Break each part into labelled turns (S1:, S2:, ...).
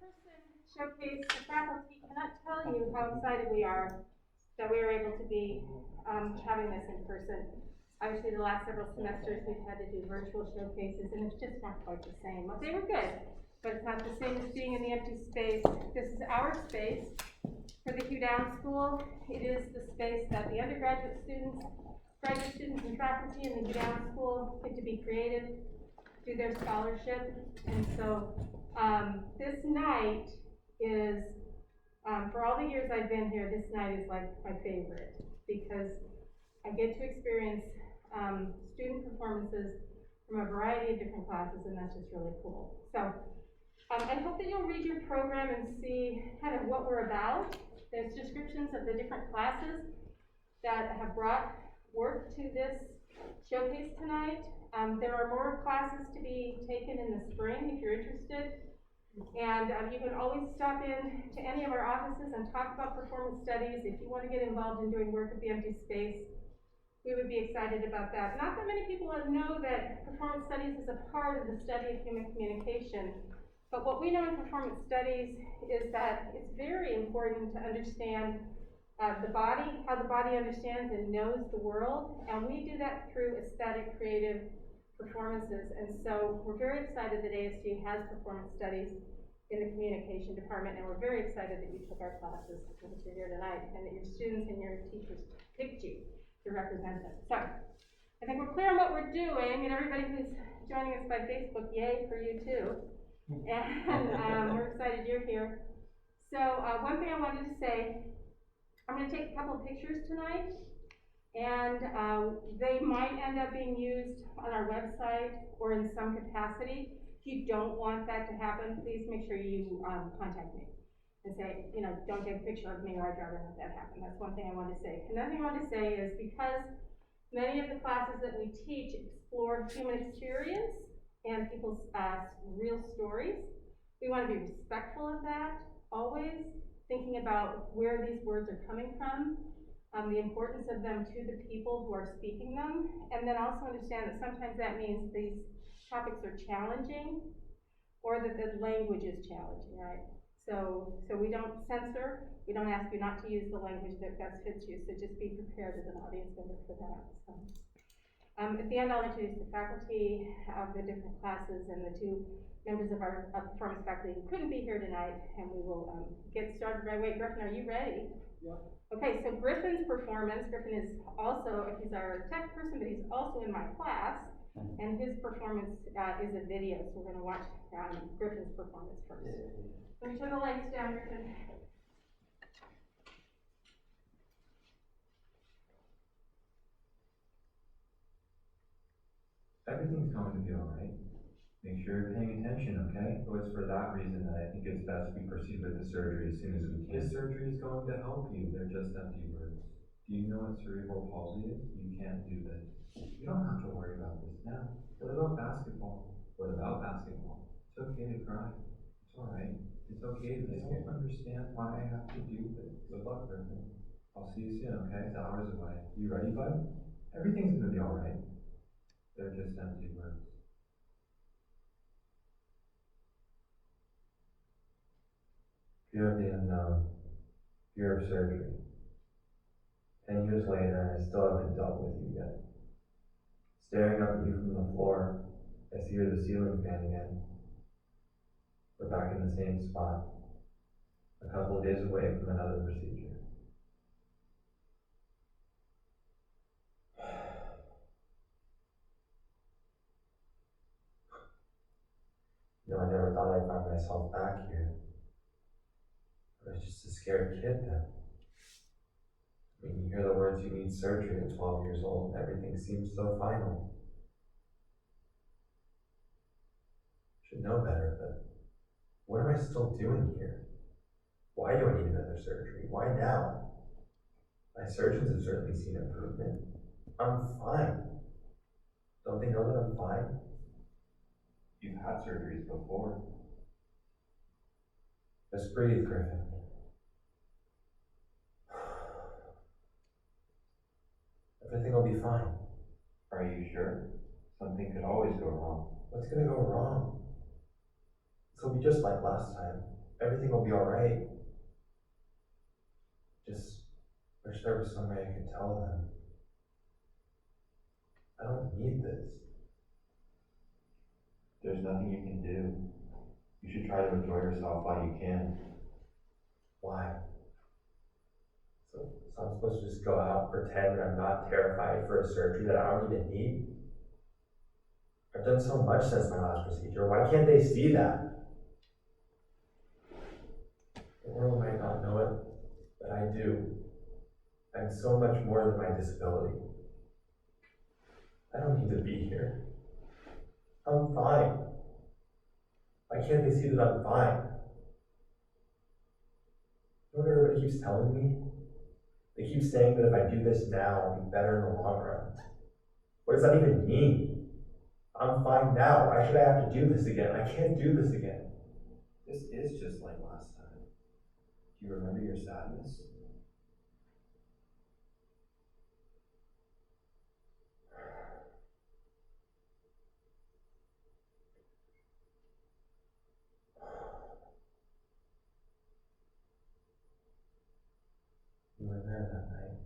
S1: in-person showcase, the faculty cannot tell you how excited we are that we are able to be having this in person. Obviously, the last several semesters we've had to do virtual showcases, and it's just not quite the same. Well, they were good, but it's not the same as being in the empty space. This is our space for the Hugh School. It is the space that the undergraduate students, graduate students, and faculty in the Hugh School get to be creative, do their scholarship, and so this night is, for all the years I've been here, this night is like my favorite because I get to experience student performances from a variety of different classes, and that's just really cool. So I hope that you'll read your program and see kind of what we're about. There's descriptions of the different classes that have brought work to this showcase tonight. There are more classes to be taken in the spring if you're interested. And you can always stop in to any of our offices and talk about performance studies. If you want to get involved in doing work at the empty space, we would be excited about that. Not that many people know that performance studies is a part of the study of human communication. But what we know in performance studies is that it's very important to understand the body, how the body understands and knows the world. And we do that through aesthetic, creative performances. And so we're very excited that ASU has performance studies in the communication department, and we're very excited that you took our classes and that you're here tonight, and that your students and your teachers picked you to represent them. So I think we're clear on what we're doing, and everybody who's joining us by Facebook, yay for you too. And we're excited you're here. So one thing I wanted to say, I'm going to take a couple of pictures tonight, and they might end up being used on our website or in some capacity. If you don't want that to happen, please make sure you contact me and say, you know, don't take a picture of me, or I'd rather not that happen. That's one thing I want to say. Another thing I want to say is because many of the classes that we teach explore human experience and people's real stories, we want to be respectful of that, always thinking about where these words are coming from, the importance of them to the people who are speaking them, and then also understand that sometimes that means these topics are challenging or that the language is challenging, right? So we don't censor, we don't ask you not to use the language that best fits you, so just be prepared as an audience member for that. So, at the end, I'll introduce the faculty of the different classes and the two members of our performance faculty who couldn't be here tonight, and we will get started right away. Griffin, are you ready?
S2: Yeah.
S1: Okay, so Griffin's performance, Griffin is also, he's our tech person, but he's also in my class, and his performance is a video, so we're going to watch Griffin's performance first. Let me turn the lights down, Griffin.
S2: Everything's going to be alright. Make sure you're paying attention, okay? So it's for that reason that I think it's best we proceed with the surgery as soon as we can. This surgery is going to help you. They're just empty words. Do you know what cerebral palsy is? You can't do this. You don't have to worry about this now. What about basketball? What about basketball? It's okay to cry. It's alright. It's okay. I don't understand why I have to do this. Good luck, Griffin. I'll see you soon, okay? It's hours away. You ready, bud? Everything's gonna be alright. They're just empty words. Fear of the unknown. Fear of surgery. 10 years later, and I still haven't dealt with you yet. Staring up at you from the floor, I see you're the ceiling fan again. We're back in the same spot, a couple of days away from another procedure. You know, I never thought I'd find myself back here. I was just a scared kid then. I mean, you hear the words you need surgery at 12 years old, and everything seems so final. Should know better, but what am I still doing here? Why do I need another surgery? Why now? My surgeons have certainly seen improvement. I'm fine. Don't they know that I'm fine? You've had surgeries before. Just breathe, Griffin. Everything will be fine. Are you sure? Something could always go wrong. What's gonna go wrong? This will be just like last time.
S3: everything will be alright. Just wish there was some way I could tell them. I don't need this.
S2: There's nothing you can do. You should try to enjoy yourself while you can.
S3: Why? So I'm supposed to just go out, pretend I'm not terrified for a surgery that I don't even need? I've done so much since my last procedure. Why can't they see that? The world might not know it, but I do. I'm so much more than my disability. I don't need to be here. I'm fine. Why can't they see that I'm fine? You know what everybody keeps telling me? They keep saying that if I do this now, I'll be better in the long run. What does that even mean? I'm fine now. Why should I have to do this again? I can't do this again.
S2: This is just like last time. Do you remember your sadness?
S3: You were there that night.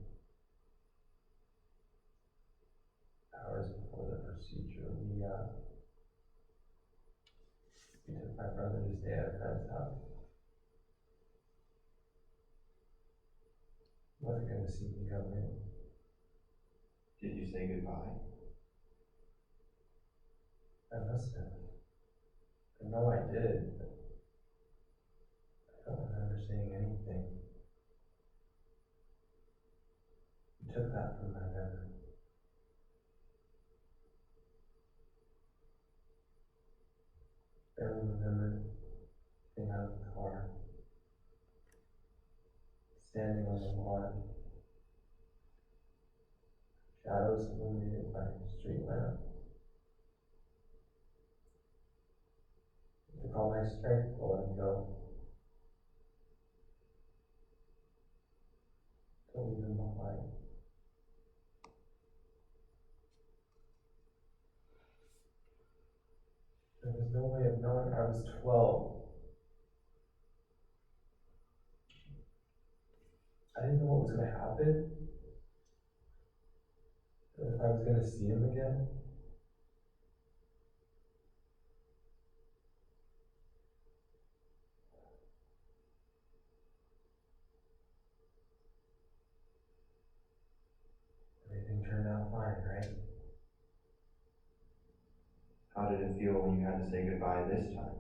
S3: Hours before the procedure, we took my brother to stay at a friend's house. He wasn't going to see me come in.
S2: Did you say goodbye?
S3: I must have. I know I did, but I don't remember saying anything. You took that from my memory. I barely remember getting out of the car, standing on the lawn, shadows illuminated by a street lamp. It took all my strength to let him go, to leave him behind. There was no way of knowing I was 12. I didn't know what was going to happen. Or if I was going to see him again. Everything turned out fine, right?
S2: How did it feel when you had to say goodbye this time?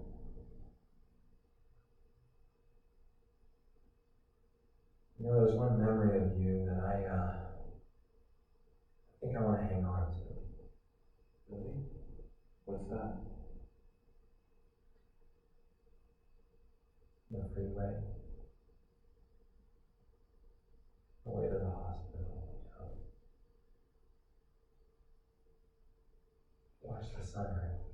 S3: You know, there's one memory of you that I think I want to hang on to.
S2: Really? What's that?
S3: The freeway. The way to the hospital. Watch the sunrise.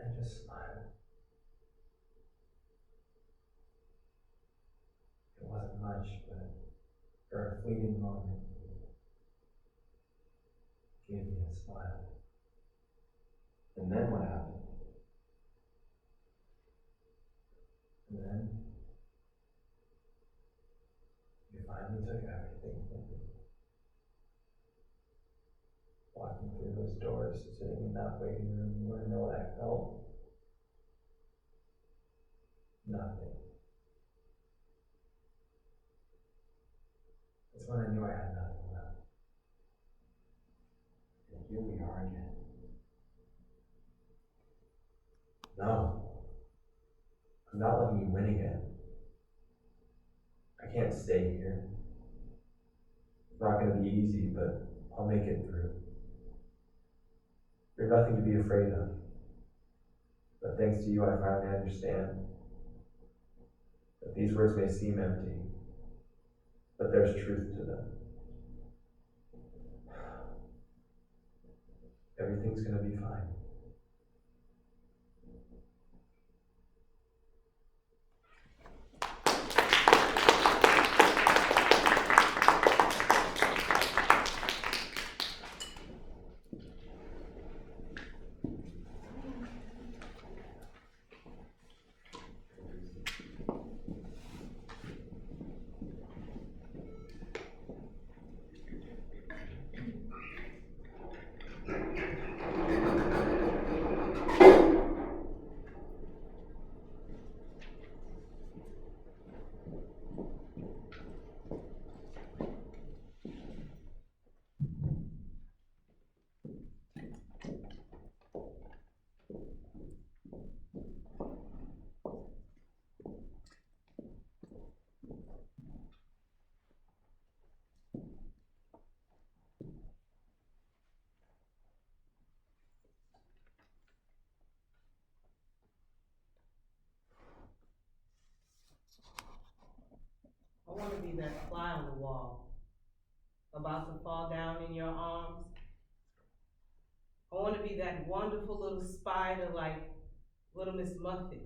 S3: And just smile. It wasn't much, but for a fleeting moment, it gave me a smile.
S2: And then what happened?
S3: And then, you finally took everything from me. Walking through those doors, sitting in that waiting room, you want to know what I felt? Nothing. That's when I knew I had nothing left.
S2: And here we are again.
S3: No. I'm not letting you win again. I can't stay here. It's not going to be easy, but I'll make it through. You're nothing to be afraid of. But thanks to you, I finally understand that these words may seem empty, but there's truth to them. Everything's going to be fine.
S4: want to be that wonderful little spider like Little Miss Muffet.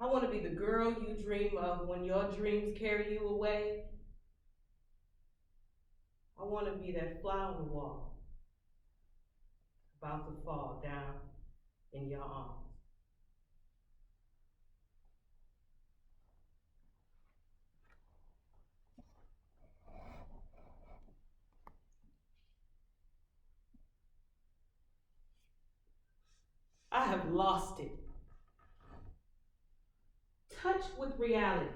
S4: I want to be the girl you dream of when your dreams carry you away. I want to be that fly on the wall, about to fall down in your arms. I have lost it. Touch with reality.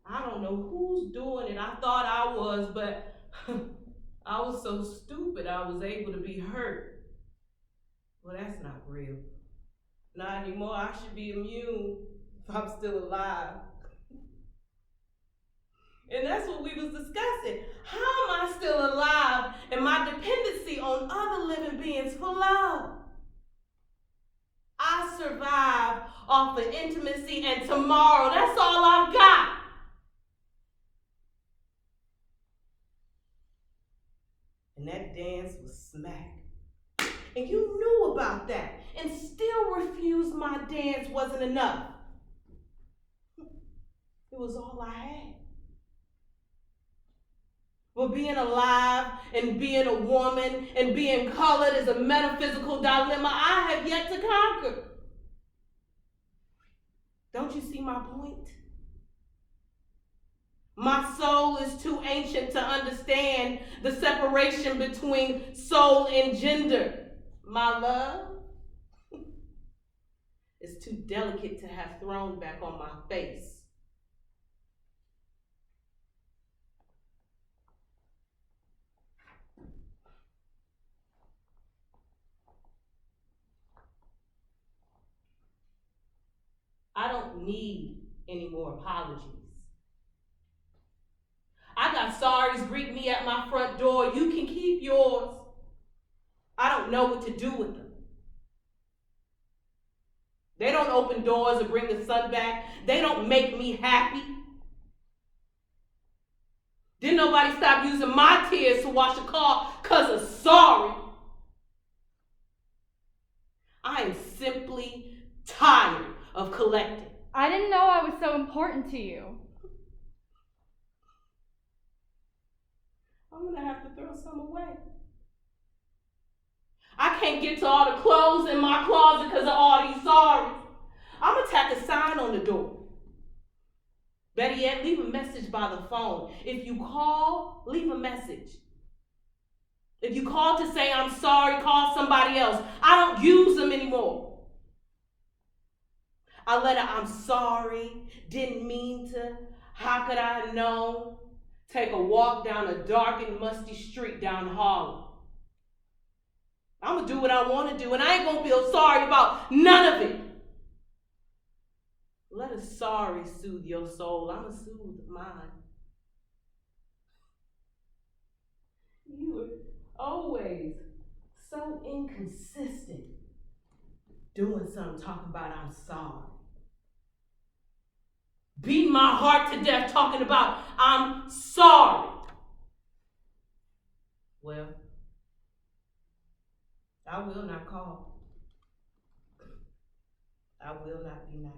S4: I don't know who's doing it. I thought I was, but I was so stupid I was able to be hurt. Well, that's not real. Not anymore. I should be immune if I'm still alive. And that's what we was discussing. How am I still alive and my dependency on other living beings for love? I survive off of intimacy and tomorrow. That's all I've got. And that dance was smack. And you knew about that and still refused my dance wasn't enough. It was all I had. But being alive and being a woman and being colored is a metaphysical dilemma I have yet to conquer. Don't you see my point? My soul is too ancient to understand the separation between soul and gender. My love is too delicate to have thrown back on my face. I don't need any more apologies. I got sorries greet me at my front door. You can keep yours. I don't know what to do with them. They don't open doors or bring the sun back. They don't make me happy. Didn't nobody stop using my tears to wash a car because of sorry. I am simply tired of collecting.
S5: I didn't know I was so important to you.
S4: I'm gonna have to throw some away. I can't get to all the clothes in my closet because of all these sorries. I'm gonna tack a sign on the door. Better yet, leave a message by the phone. If you call, leave a message. If you call to say I'm sorry, call somebody else. I don't use them anymore. I let a I'm sorry, didn't mean to, how could I have known? Take a walk down a dark and musty street down Harlem. I'm gonna do what I wanna do and I ain't gonna feel sorry about none of it. Let a sorry soothe your soul. I'ma soothe mine. You were always so inconsistent. Doing something, talking about I'm sorry. Beating my heart to death, talking about I'm sorry. Well, I will not call. I will not be nice.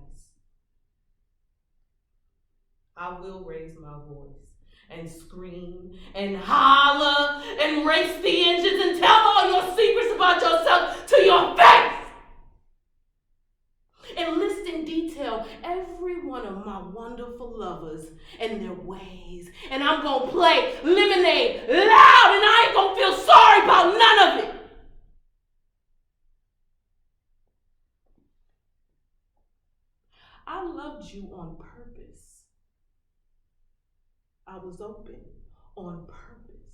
S4: I will raise my voice and scream and holler and race the engines and tell all your secrets about yourself to your face. And list in detail every one of my wonderful lovers and their ways. And I'm gonna play Lemonade loud and I ain't gonna feel sorry about none of it. I loved you on purpose. I was open on purpose.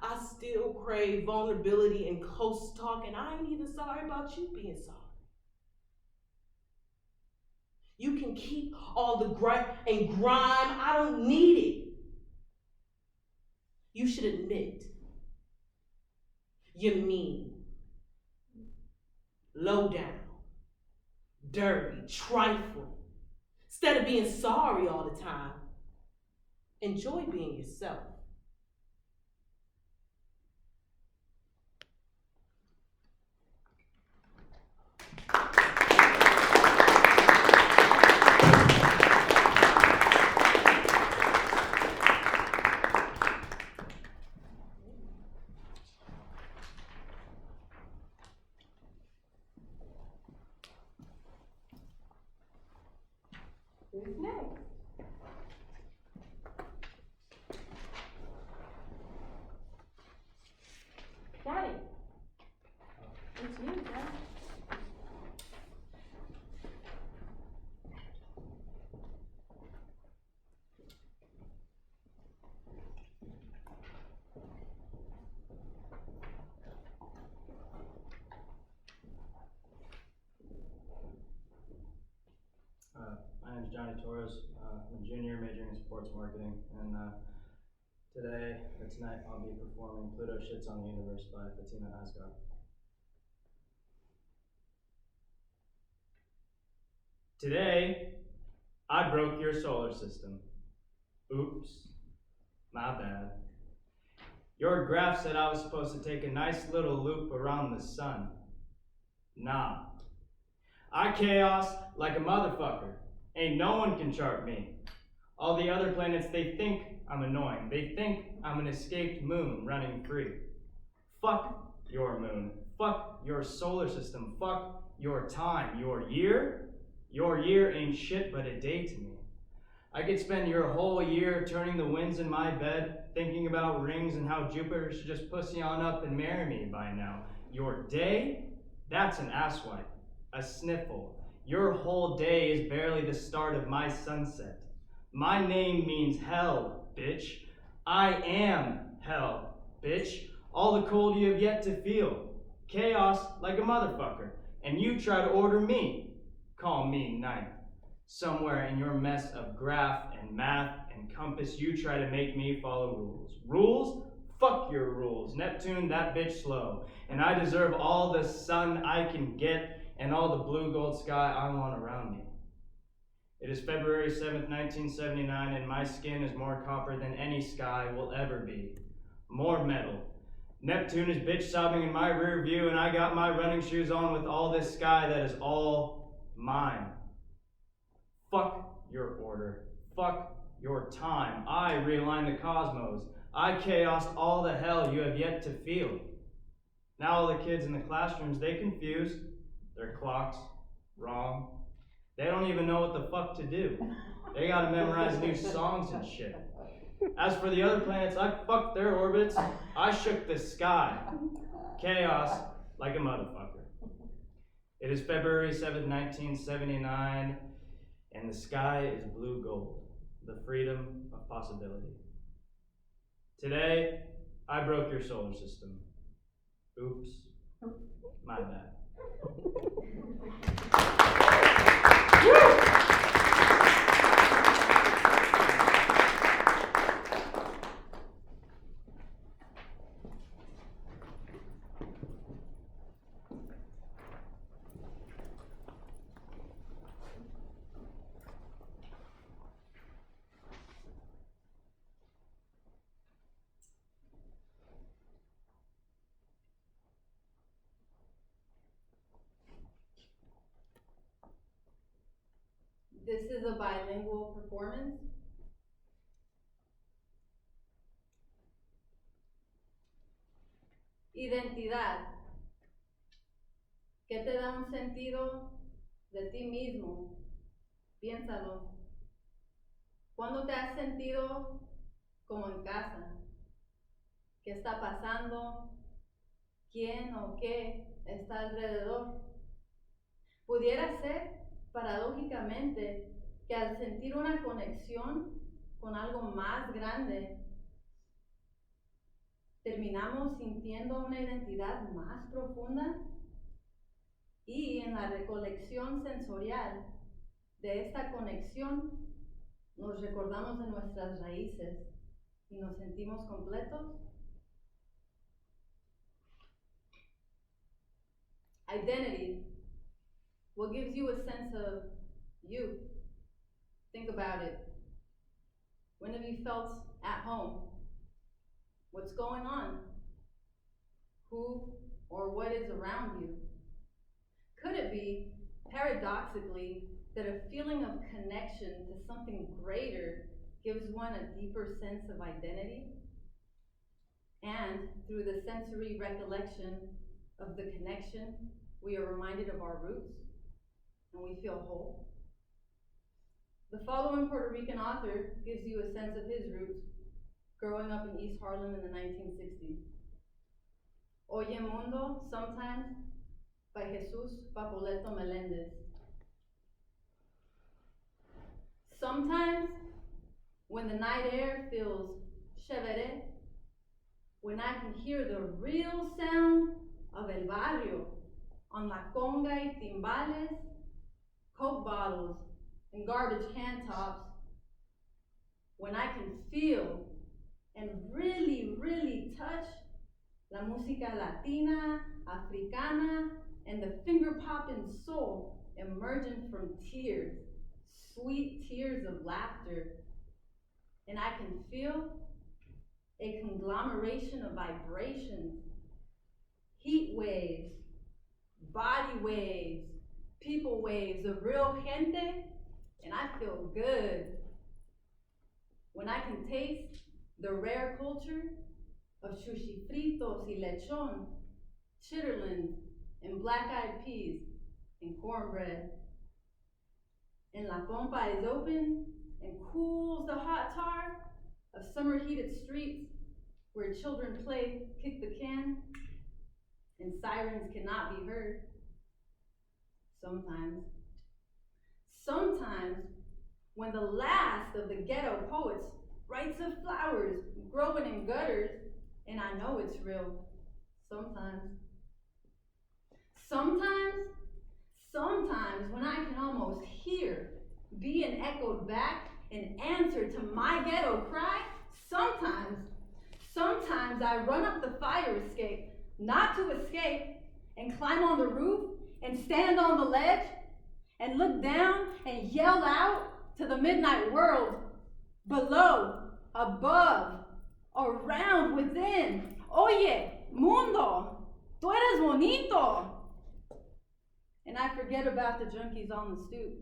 S4: I still crave vulnerability and close talk, and I ain't even sorry about you being sorry. You can keep all the gripe and grime. I don't need it. You should admit you're mean, low down, dirty, trifling. Instead of being sorry all the time, enjoy being yourself.
S1: Johnny. It's you, Johnny.
S6: My name is Johnny Torres. I'm a junior majoring in sports marketing, and tonight, I'll be performing Pluto Shits on the Universe by Fatima Asghar. Today, I broke your solar system. Oops, my bad. Your graph said I was supposed to take a nice little loop around the sun. Nah. I chaos like a motherfucker. Ain't no one can chart me. All the other planets, they think I'm annoying. They think I'm an escaped moon running free. Fuck your moon. Fuck your solar system. Fuck your time. Your year? Your year ain't shit but a day to me. I could spend your whole year turning the winds in my bed, thinking about rings and how Jupiter should just pussy on up and marry me by now. Your day? That's an asswipe. A sniffle. Your whole day is barely the start of my sunset. My name means hell, bitch. I am hell, bitch. All the cold you have yet to feel. Chaos like a motherfucker. And you try to order me. Call me ninth. Somewhere in your mess of graph and math and compass, you try to make me follow rules. Rules? Fuck your rules. Neptune, that bitch slow. And I deserve all the sun I can get and all the blue gold sky I want around me. It is February 7th, 1979, and my skin is more copper than any sky will ever be. More metal. Neptune is bitch sobbing in my rear view, and I got my running shoes on with all this sky that is all mine. Fuck your order. Fuck your time. I realign the cosmos. I chaosed all the hell you have yet to feel. Now all the kids in the classrooms, they confused. Their clocks, wrong. They don't even know what the fuck to do. They gotta memorize new songs and shit. As for the other planets, I fucked their orbits. I shook the sky. Chaos like a motherfucker. It is February 7th, 1979, and the sky is blue gold, the freedom of possibility. Today, I broke your solar system. Oops, my bad.
S7: This is a bilingual performance. Identidad. ¿Qué te da un sentido de ti mismo? Piénsalo. ¿Cuándo te has sentido como en casa? ¿Qué está pasando? ¿Quién o qué está alrededor? Pudiera ser, paradójicamente, que al sentir una conexión con algo más grande, terminamos sintiendo una identidad más profunda y en la recolección sensorial de esta conexión nos recordamos de nuestras raíces y nos sentimos completos. Identity. What gives you a sense of you? Think about it. When have you felt at home? What's going on? Who or what is around you? Could it be, paradoxically, that a feeling of connection to something greater gives one a deeper sense of identity? And through the sensory recollection of the connection, we are reminded of our roots and we feel whole. The following Puerto Rican author gives you a sense of his roots growing up in East Harlem in the 1960s. Oye Mundo, sometimes, by Jesus Papoleto Melendez. Sometimes, when the night air feels chévere, when I can hear the real sound of el barrio on la conga y timbales, Coke bottles and garbage can tops, when I can feel and really, really touch la música latina, africana, and the finger-popping soul emerging from tears, sweet tears of laughter. And I can feel a conglomeration of vibrations, heat waves, body waves, people waves of real gente, and I feel good. When I can taste the rare culture of sushi fritos y lechon, chitterlings, and black-eyed peas, and cornbread. And La Pompa is open and cools the hot tar of summer-heated streets where children play kick the can, and sirens cannot be heard. Sometimes, when the last of the ghetto poets writes of flowers growing in gutters, and I know it's real. Sometimes when I can almost hear being echoed back in answer to my ghetto cry, sometimes I run up the fire escape, not to escape, and climb on the roof and stand on the ledge and look down and yell out to the midnight world, below, above, around, within. Oye, mundo, tú eres bonito. And I forget about the junkies on the stoop.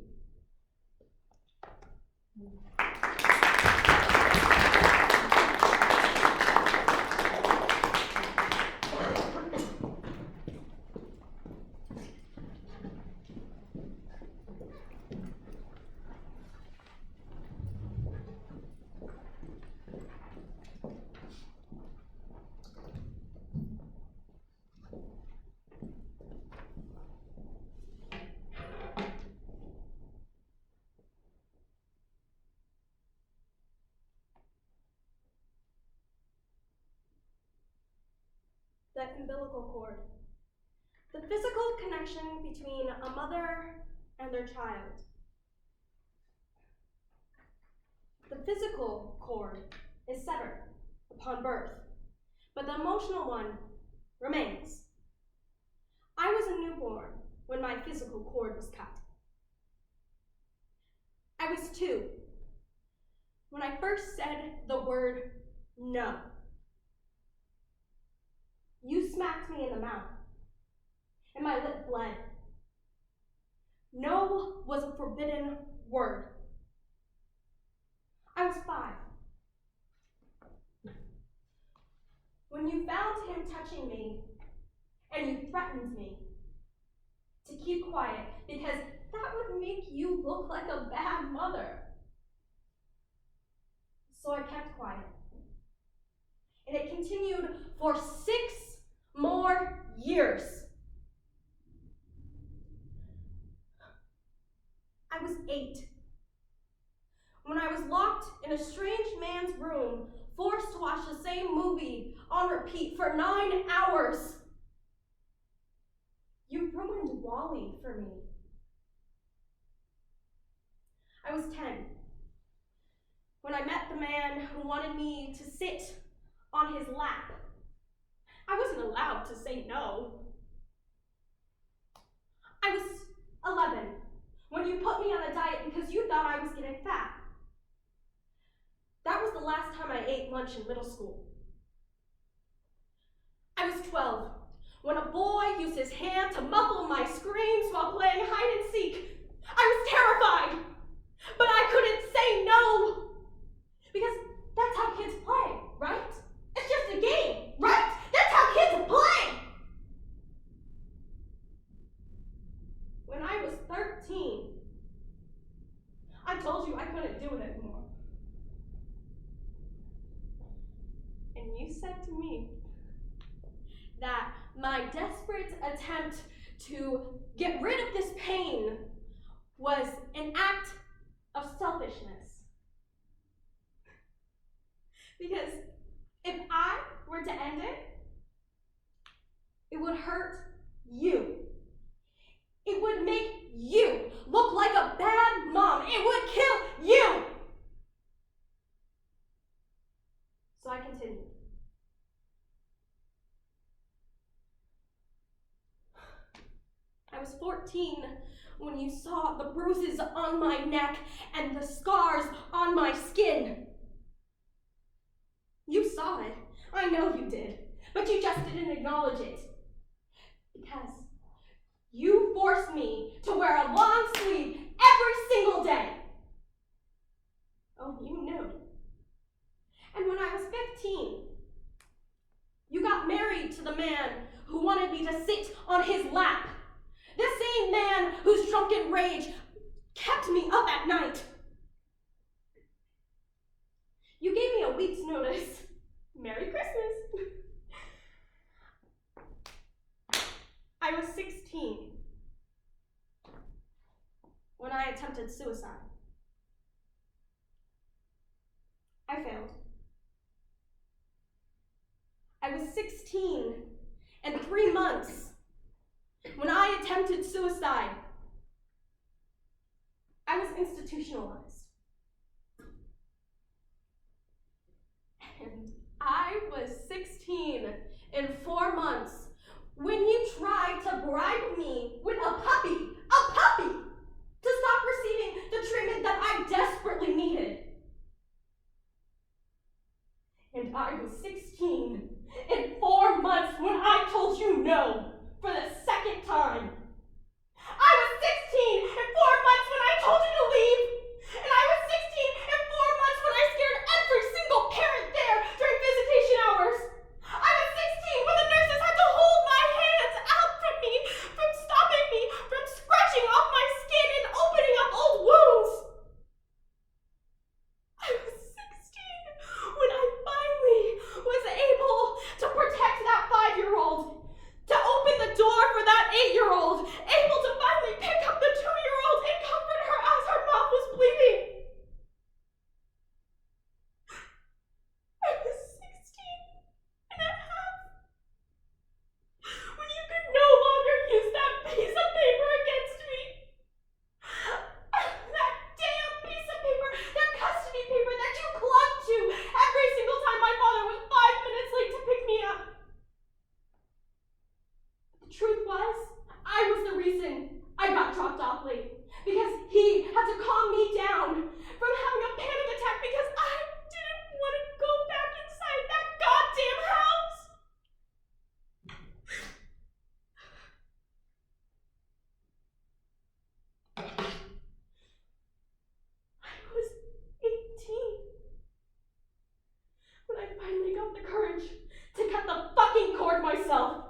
S8: The umbilical cord. The physical connection between a mother and their child. The physical cord is severed upon birth, but the emotional one remains. I was a newborn when my physical cord was cut. I was 2 when I first said the word no. You smacked me in the mouth, and my lip bled. No was a forbidden word. I was 5. When you found him touching me, and you threatened me to keep quiet, because that would make you look like a bad mother. So I kept quiet. And it continued for 6 more years. I was 8 when I was locked in a strange man's room, forced to watch the same movie on repeat for 9 hours. You ruined Wally for me. I was 10 when I met the man who wanted me to sit on his lap. I wasn't allowed to say no. I was 11 when you put me on a diet because you thought I was getting fat. That was the last time I ate lunch in middle school. I was 12 when a boy used his hand to muffle my screams while playing hide and seek. I was terrified, but I couldn't say no because that's how kids play, right? It's just a game, right? That's how kids play! When I was 13, I told you I couldn't do it anymore. And you said to me, that my desperate attempt to get rid of this pain was an act of selfishness. Because if I were to end it, it would hurt you. It would make you look like a bad mom. It would kill you. So I continued. I was 14 when you saw the bruises on my neck and the scars on my skin. You saw it. I know you did. But you just didn't acknowledge it. Because you forced me to wear a long sleeve every single day. Oh, you knew. And when I was 15, you got married to the man who wanted me to sit on his lap. The same man whose drunken rage kept me up at night. You gave me a week's notice. Merry Christmas. I was 16 when I attempted suicide. I failed. I was 16 and 3 months when I attempted suicide. I was institutionalized. And I was 16 and 4 months when you tried to bribe me with a puppy, to stop receiving the treatment that I desperately needed. And I was 16 and 4 months when I told you no for the second time. I was 16 and 4 months when I told you to leave. And I was 16 and 4 months when I scared every single parent there during visitation hours. I was 16 when the nurses had to hold my hands out from me, from stopping me, from scratching off my skin and opening up old wounds. I was 16 when I finally was able to protect that 5-year-old, to open the door for that 8-year-old, able to finally pick up the 2-year-old and comfort her as her mouth was bleeding. I was 16 and a half when you could no longer use that piece of paper against me. That damn piece of paper, that custody paper that you clung to every single time my father was 5 minutes late to pick me up. The truth was, I was the reason I got dropped off late, because he had to calm me down from having a panic attack because I didn't want to go back inside that goddamn house. I was 18 when I finally got the courage to cut the fucking cord myself.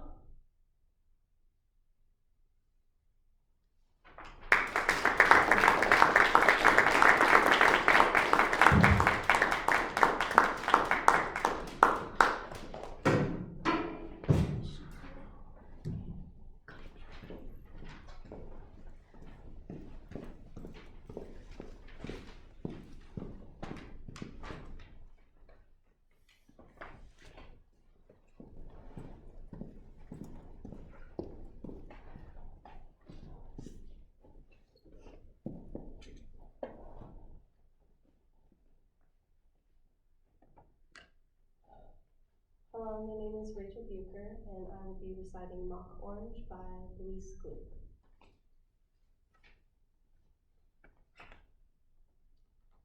S9: Hello, my name is Rachel Bucher, and I will be reciting Mock Orange by Louise Gluck.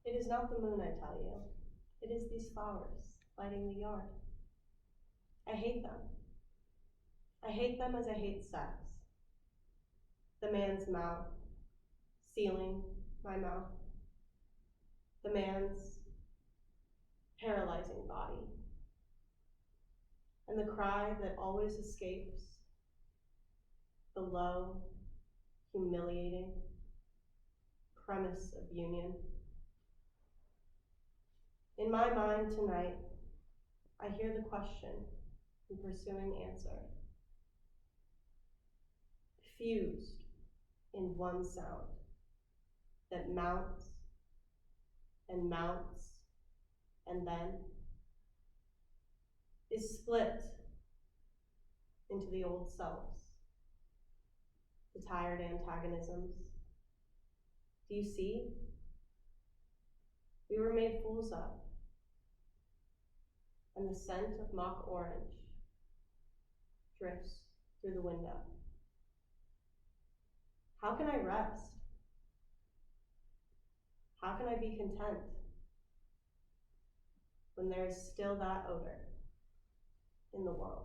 S9: It is not the moon, I tell you. It is these flowers lighting the yard. I hate them. I hate them as I hate sex. The man's mouth, sealing my mouth. The man's paralyzing body. And the cry that always escapes, the low, humiliating premise of union. In my mind tonight, I hear the question and pursuing answer. fused in one sound that mounts and mounts and then is split into the old selves, the tired antagonisms. Do you see? We were made fools of, and the scent of mock orange drifts through the window. How can I rest? How can I be content when there is still that odor in the world?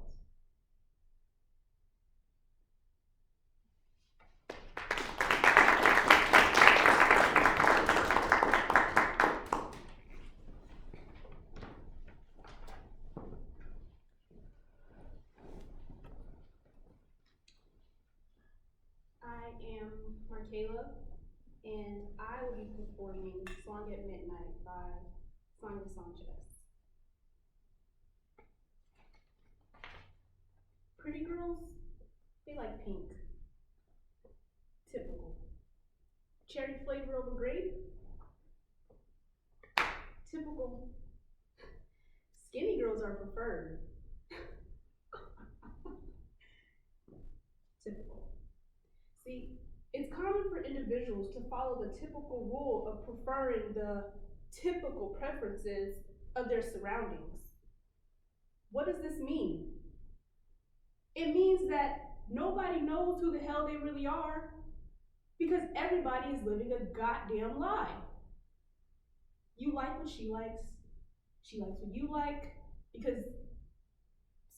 S10: I am Markayla, and I will be performing Song at Midnight by Shange. Pretty girls, they like pink. Typical. Cherry flavor over grape. Typical. Skinny girls are preferred. Typical. See, it's common for individuals to follow the typical rule of preferring the typical preferences of their surroundings. What does this mean? It means that nobody knows who the hell they really are because everybody is living a goddamn lie. You like what she likes what you like, because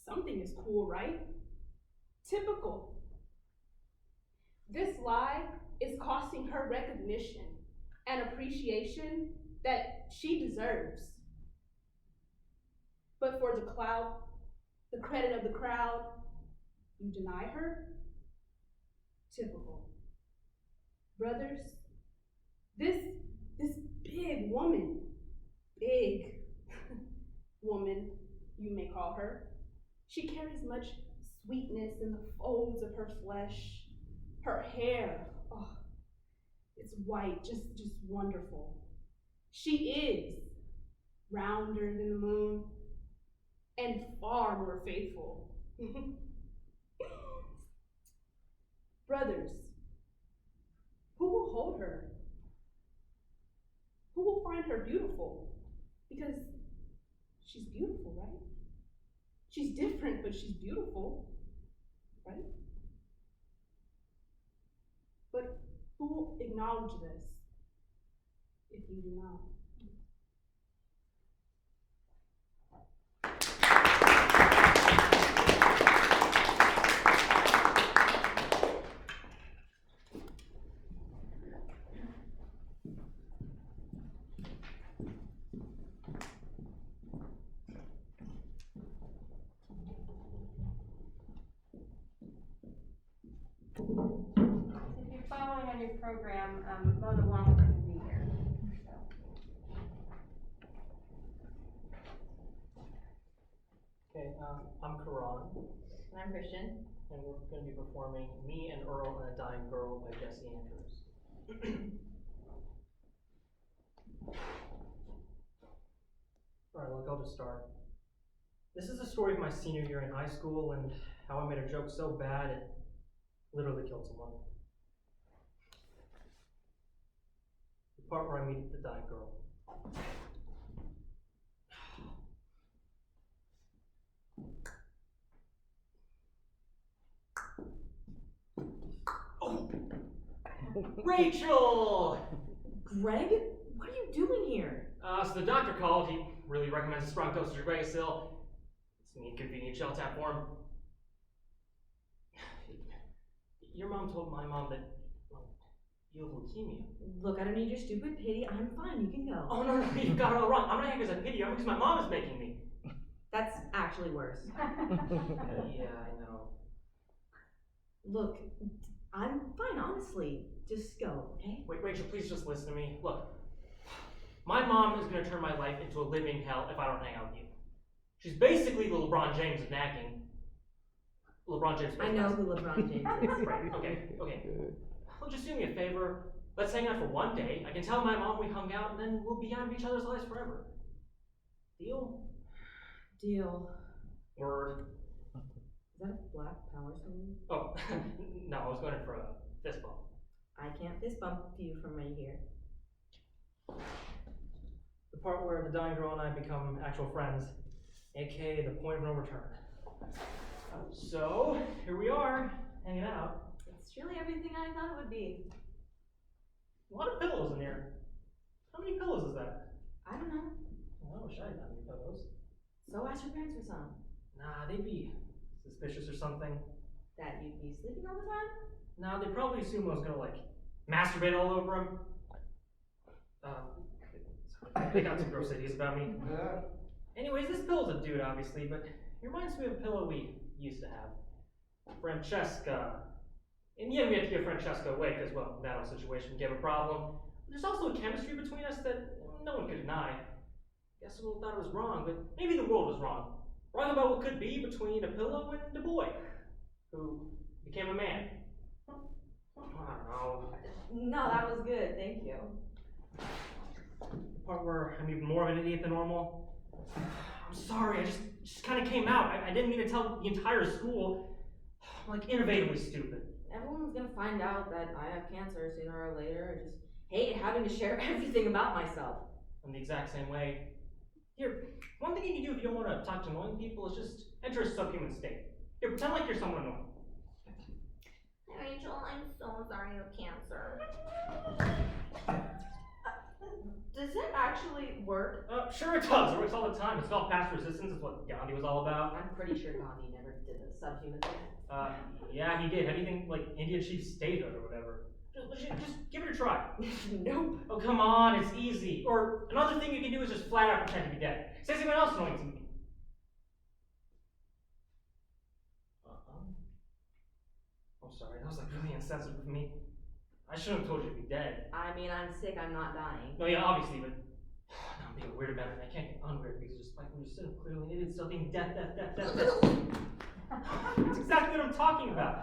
S10: something is cool, right? Typical. This lie is costing her recognition and appreciation that she deserves. But for the clout, the credit of the crowd, you deny her? Typical. Brothers, this big woman, you may call her, she carries much sweetness in the folds of her flesh. Her hair, oh, it's white, just wonderful. She is rounder than the moon and far more faithful. Brothers, who will hold her? Who will find her beautiful? Because she's beautiful, right? She's different, but she's beautiful, right? But who will acknowledge this if you do not?
S1: If you're following on your program, Mona Wong couldn't be here. So.
S11: Okay, I'm Karan.
S12: And I'm Christian.
S11: And we're going to be performing Me and Earl and a Dying Girl by Jesse Andrews. Alright, look, I'll just start. This is a story of my senior year in high school and how I made a joke so bad it literally killed someone. The part where I meet the dying girl. Oh! Rachel!
S12: Greg, what are you doing here?
S11: So the doctor called. He really recommends a strong dosage of Regasil. It's an inconvenient gel tab form. Your mom told my mom that, well, you have leukemia.
S12: Look, I don't need your stupid pity. I'm fine. You can go.
S11: Oh, no, you got it all wrong. I'm not here because I pity you. I'm because my mom is making me.
S12: That's actually worse.
S11: Yeah, I know.
S12: Look, I'm fine, honestly. Just go, okay?
S11: Wait, Rachel, please just listen to me. Look, my mom is going to turn my life into a living hell if I don't hang out with you. She's basically the LeBron James of nagging. LeBron James.
S12: I know who LeBron James is.
S11: Right, okay. Well, just do me a favor. Let's hang out for one day. I can tell my mom we hung out, and then we'll be out of each other's lives forever. Deal?
S12: Deal.
S11: Word.
S12: Is that a Black Power song?
S11: Oh, no, I was going in for a fist bump.
S12: I can't fist bump you from right here.
S11: The part where the dying girl and I become actual friends, aka the point of no return. So, here we are, hanging out.
S12: It's really everything I thought it would be.
S11: A lot of pillows in here. How many pillows is that?
S12: I don't know.
S11: Well, I wish I had that many pillows.
S12: So ask your parents for some.
S11: Nah, they'd be suspicious or something.
S12: That you'd be sleeping all the time?
S11: Nah, they probably assume I was gonna, masturbate all over them. They got some gross ideas about me. Anyways, this pillow's a dude, obviously, but it reminds me of a pillow we used to have. Francesca. In the end, we had to give Francesca away because, well, that whole situation gave a problem. There's also a chemistry between us that no one could deny. Guess the world thought it was wrong, but maybe the world was wrong. Wrong about what could be between a pillow and a boy, who became a man. I don't know.
S12: No, that was good, thank you.
S11: The part where I'm even more of an idiot than normal. I'm sorry, I just kind of came out. I didn't mean to tell the entire school. I'm innovatively stupid.
S12: Everyone's gonna find out that I have cancer sooner or later. I just hate having to share everything about myself.
S11: I'm the exact same way. Here, one thing you can do if you don't want to talk to annoying people is just enter a subhuman state. Here, pretend like you're someone annoying.
S8: Rachel, I'm so sorry you have cancer.
S12: Does it actually work?
S11: Sure it does. It works all the time. It's called past resistance. It's what Gandhi was all about.
S12: I'm pretty sure Gandhi never did the subhuman thing.
S11: Yeah, he did. How do you think, Indian chief statehood or whatever? Just give it a try.
S12: Nope.
S11: Oh, come on, it's easy. Or another thing you can do is just flat out pretend to be dead. Say someone else annoying to me. I'm sorry, that was really insensitive of me. I shouldn't have told you to be dead.
S12: I mean, I'm sick, I'm not dying.
S11: No, yeah, obviously, but now I'm being weird about it. I can't get unweird because just like when you're sitting clearly an idiot still thinking death. That's exactly what I'm talking about.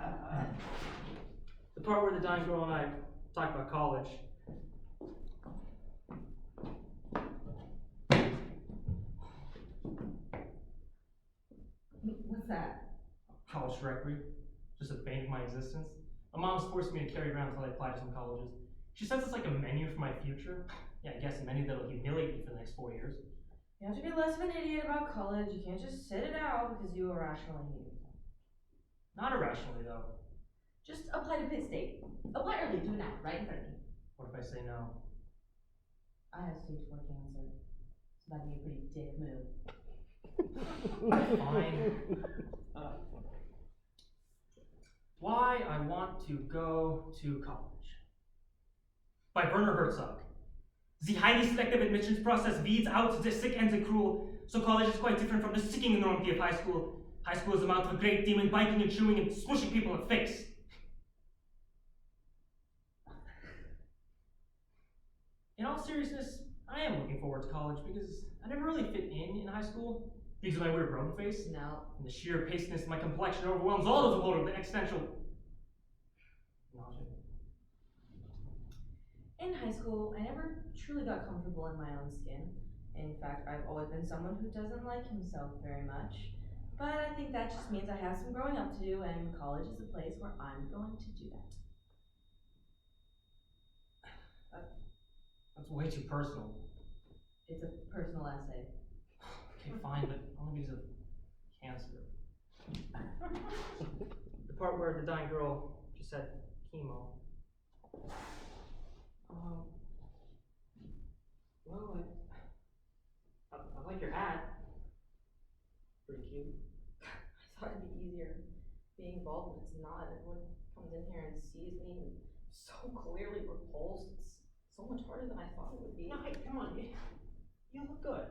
S11: The part where the dying girl and I talk about college.
S12: What's that?
S11: College directory. Just a bane of my existence. My mom's forced me to carry around until I apply to some colleges. She says it's like a menu for my future. Yeah, I guess a menu that'll humiliate me for the next 4 years.
S12: You have to be less of an idiot about college. You can't just sit it out because you irrationally hate it.
S11: Not irrationally, though.
S12: Just apply to Pitt State. Apply early, do it now, right in front of me.
S11: What if I say no?
S12: I have stage 4 cancer, so that'd be a pretty dick move.
S11: Fine. Why I want to go to college. By Werner Herzog. The highly selective admissions process weeds out the sick and the cruel, so college is quite different from the sicking enormity of high school. High school is a mouth of a great demon biting and chewing and smushing people in the face. In all seriousness, I am looking forward to college because I never really fit in high school. Because of my weird Roman face?
S12: No.
S11: And the sheer pastiness of my complexion overwhelms all of the world of the existential nausea.
S12: In high school, I never truly got comfortable in my own skin. In fact, I've always been someone who doesn't like himself very much. But I think that just means I have some growing up to do, and college is the place where I'm going to do that.
S11: That's way too personal.
S12: It's a personal essay.
S11: Okay, fine, but only because of cancer. The part where the dying girl just had chemo. Well, I like your hat. Pretty cute.
S12: I thought it'd be easier being involved, but it's not. Everyone comes in here and sees me and so clearly repulsed. It's so much harder than I thought it would be.
S11: No, hey, come on, you look good.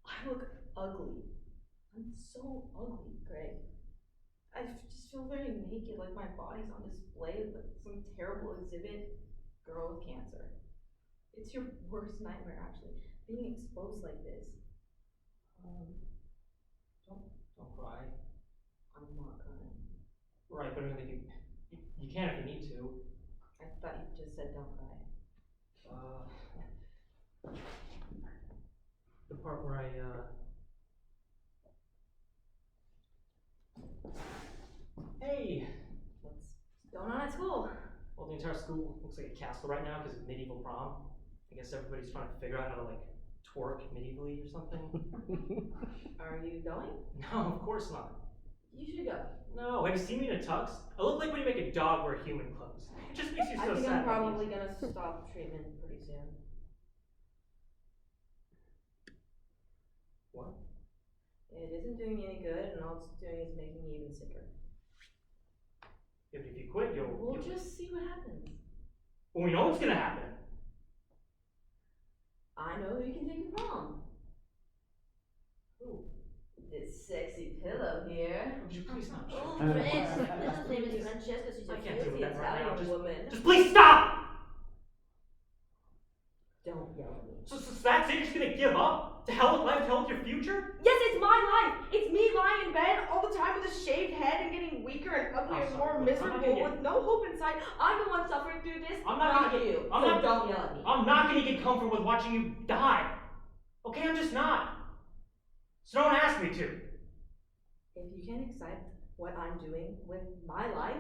S12: I look ugly. I'm so ugly, Greg. I just feel very naked, like my body's on display, like some terrible exhibit. Girl with cancer. It's your worst nightmare, actually, being exposed like this.
S11: Don't cry.
S12: I'm not crying.
S11: but I mean, you can if you need to.
S12: I thought you just said don't cry.
S11: The part where Hey!
S12: What's going on at school?
S11: Well, the entire school looks like a castle right now because of medieval prom. I guess everybody's trying to figure out how to, like, twerk medievally or something.
S12: Are you going?
S11: No, of course not.
S12: You should go.
S11: No, have you seen me in a tux? I look like when you make a dog wear human clothes. It just makes you so
S12: I think
S11: sad.
S12: I'm probably gonna stop treatment pretty soon.
S11: What?
S12: It isn't doing me any good, and all it's doing is making me even sicker.
S11: Yeah, but if you quit,
S12: We'll just see what happens.
S11: Well, we know what's gonna happen.
S12: I know who you can take to prom.
S11: Who?
S12: This sexy pillow here.
S11: Would you please not?
S12: Oh, French. His name is Francesca. She's
S11: I
S12: a
S11: can't deal with
S12: filthy
S11: that right now.
S12: Italian woman.
S11: Just please stop!
S12: Don't yell at me.
S11: So that's it? You're just gonna give up? To hell with life, to hell with your future?
S12: Yes, it's my life. It's me lying in bed all the time with a shaved head and getting weaker and uglier and more miserable with no hope inside. I'm the one suffering through this, not you. Don't yell at me.
S11: I'm not gonna get comfort with watching you die. Okay, I'm just not. So don't ask me to.
S12: If you can't accept what I'm doing with my life,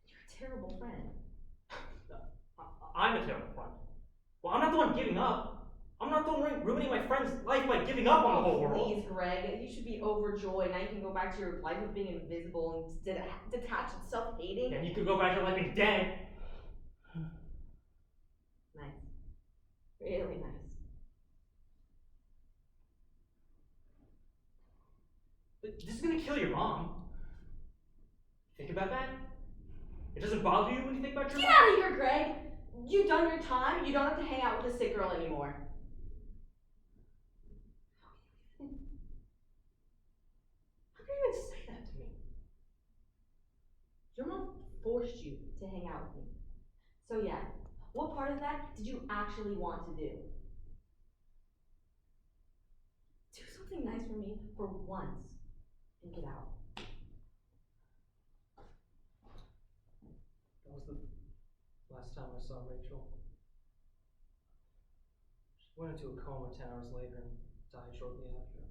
S12: you're a terrible friend.
S11: I'm a terrible friend. Well, I'm not the one giving up. I'm not the one ruining my friend's life by giving up on the whole world.
S12: Please, Greg, you should be overjoyed. Now you can go back to your life of being invisible and detached and self-hating.
S11: And you could go back to life being dead.
S12: Nice. Really nice.
S11: But this is gonna kill your mom. Think about that? It doesn't bother you when you think about your
S12: Get
S11: mom?
S12: out of here, Greg! You've done your time. You don't have to hang out with a sick girl anymore.
S11: How can you even say that to me?
S12: Your mom forced you to hang out with me. So yeah, what part of that did you actually want to do? Do something nice for me for once and get out.
S11: That was the last time I saw Rachel. She went into a coma 10 hours later and died shortly after.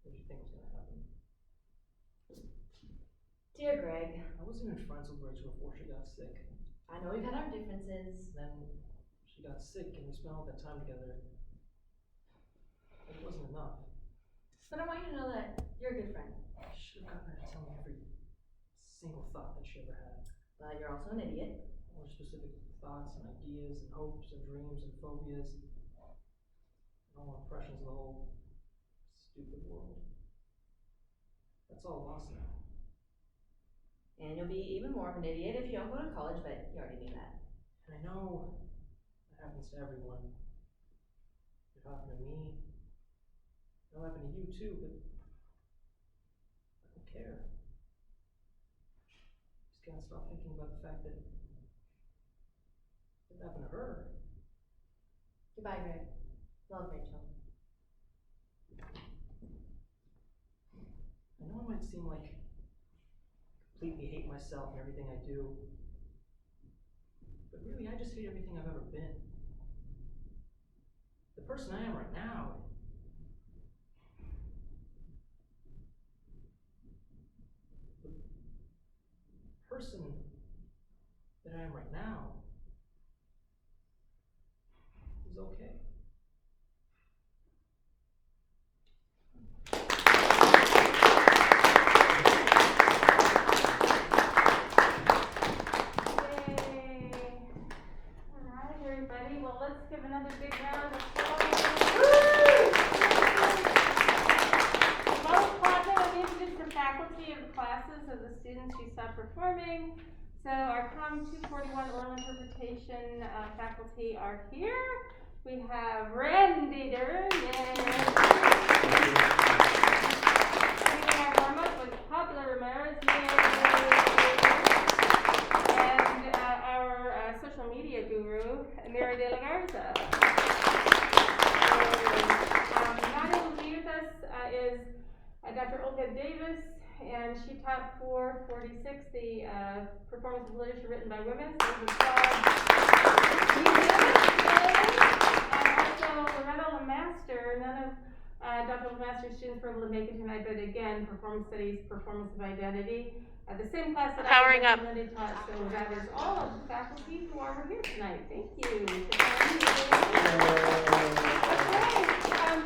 S11: What did you think was gonna happen?
S12: Dear Greg,
S11: I wasn't even friends with Rachel before she got sick.
S12: I know we've had our differences.
S11: Then she got sick and we spent all that time together. It wasn't enough.
S12: But I want you to know that you're a good friend.
S11: I should have gotten her to tell me every single thought that she ever had.
S12: But you're also an idiot.
S11: All her specific thoughts and ideas and hopes and dreams and phobias. And all impressions of the whole stupid world. That's all lost now.
S12: And you'll be even more of an idiot if you don't go to college, but you already knew that.
S11: And I know that happens to everyone. It happened to me. It'll happen to you too, but I don't care. Just gotta stop thinking about the fact that it happened to her.
S12: Goodbye, Greg. Love, Rachel.
S11: I know it might seem like I completely hate myself and everything I do, but really I just hate everything I've ever been. The person I am right now. The person that I am right now is okay.
S1: Everybody, well, let's give another big round of applause. Most platinum will introduce the faculty of the classes of the students she saw performing. So our COM 241 oral interpretation faculty are here. We have Randy Durham, we have our most popular Ramirez, and our social media guru, Mary De La Garza. Not able to be with us is Dr. Olga Davis, and she taught 446, the performance of literature written by women. So it was called And also Loretta LeMaster, none of Dr. LeMaster's students were able to make it tonight, but again, performance studies, performance of identity. The same class that
S13: Powering
S1: I
S13: up.
S1: Linda taught, so that is all of the faculty who are here tonight. Thank you.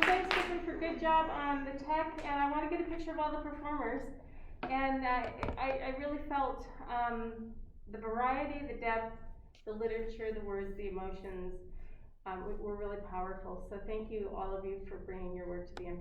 S1: Thanks, Griffin, for good job on the tech, and I want to get a picture of all the performers. And I really felt the variety, the depth, the literature, the words, the emotions were really powerful. So thank you, all of you, for bringing your work to the